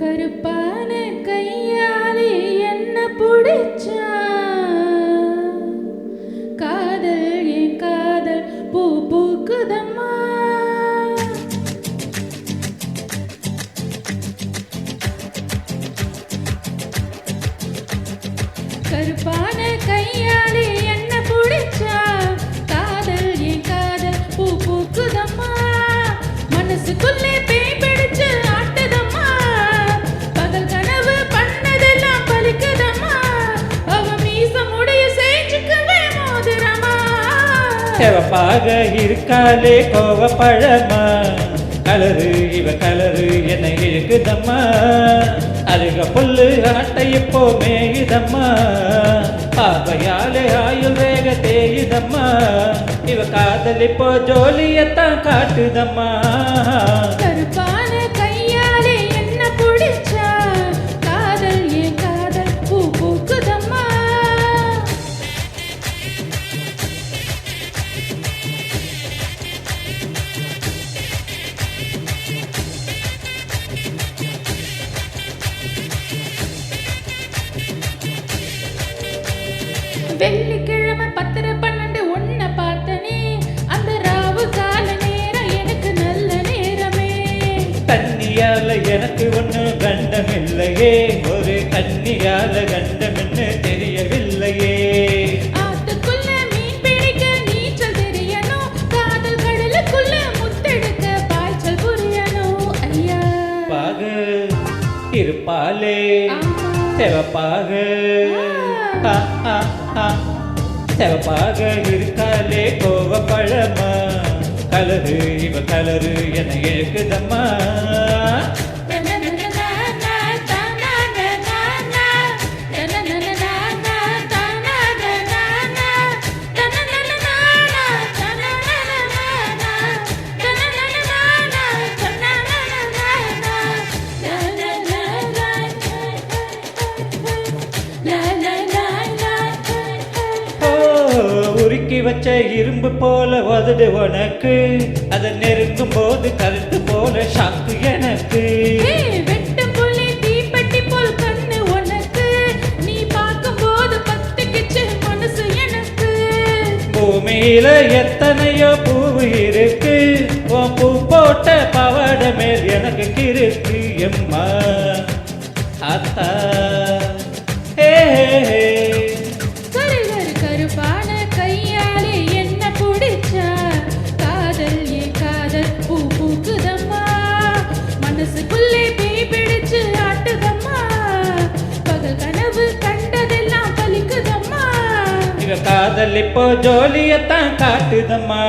கருப்பான கையாலே என்ன புடிச்சா காதல் என் காதல் பூ பூக்குதம்மா. கருப்பான கையாலே என்ன புடிச்சா காதல் என் காதல் பூ பூக்குதம்மா. மனசுக்குள்ளே பேய் பிடிச்சு ஆட்டுதம்மா. பகல் கனவு பண்ணதெல்லாம் பலிக்குதம்மா. அவ மீசமுடைய சேஞ்சுக்குவே மோதிரமா. செவப்பாக இருக்காலே கோவப்பழமா. கலரு இவ கலரு என்ன இழுக்குதம்மா. அருக புல்லு ஆட்டை இப்போ மேயுதம்மா. பாவையாலே ஆயுள் வேக தேயுதம்மா. இவ காதல் இப்போ ஜோலியத்தான் காட்டுதம்மா. கருப்பான கையாலே என்ன புடிச்சா காதல் என் காதல் பூ பூக்குதம்மா. வெள்ளிக்கிழமை 10:12 ஒன்ன பார்த்தனே. அந்த ராவு கால நேரம் எனக்கு நல்ல நேரமே. தண்ணியால எனக்கு ஒண்ணு கண்டமில்லையே. ஒரு கண்ணியால கண்டமென்னு தெரியவில்லையே. ஆத்துக்குள்ள மீன் பிடிக்க நீச்சல் தெரியணும். காதல் கடலுக்குள்ள முத்தெடுக்க பாய்ச்சல் புரியணும். ஐயா பாக இருப்பாலே செவப்பாக. செவப்பாக இருக்காலே கோவப்பழமா. கலரு இவ கலரு என இழுக்குதம்மா. உருக்கி வச்ச இரும்பு போல உதடு உனக்கு. அதை நெருங்கும் போது கருத்து போல ஷாக்கு எனக்கு. வெட்டு புள்ளி தீப்பெட்டி போல் கண்ணு உனக்கு. நீ பார்க்கும் போது பத்துக்கிச்சு மனசு எனக்கு. பூமியில எத்தனையோ பூ இருக்கு. உன் பூ போட்ட பவாட மேல் எனக்கு கிறுக்கு எம்மா அத்தா. கருப்பான கையாலே என்ன புடிச்சா காதல் என் காதல் பூ பூக்குதம்மா. மனசுக்குள்ளே பேய் பிடிச்சு ஆட்டுதம்மா. பகல் கனவு கண்டதெல்லாம் பலிக்குதம்மா. இவ காதல் இப்போ ஜோலியத்தான் காட்டுதம்மா.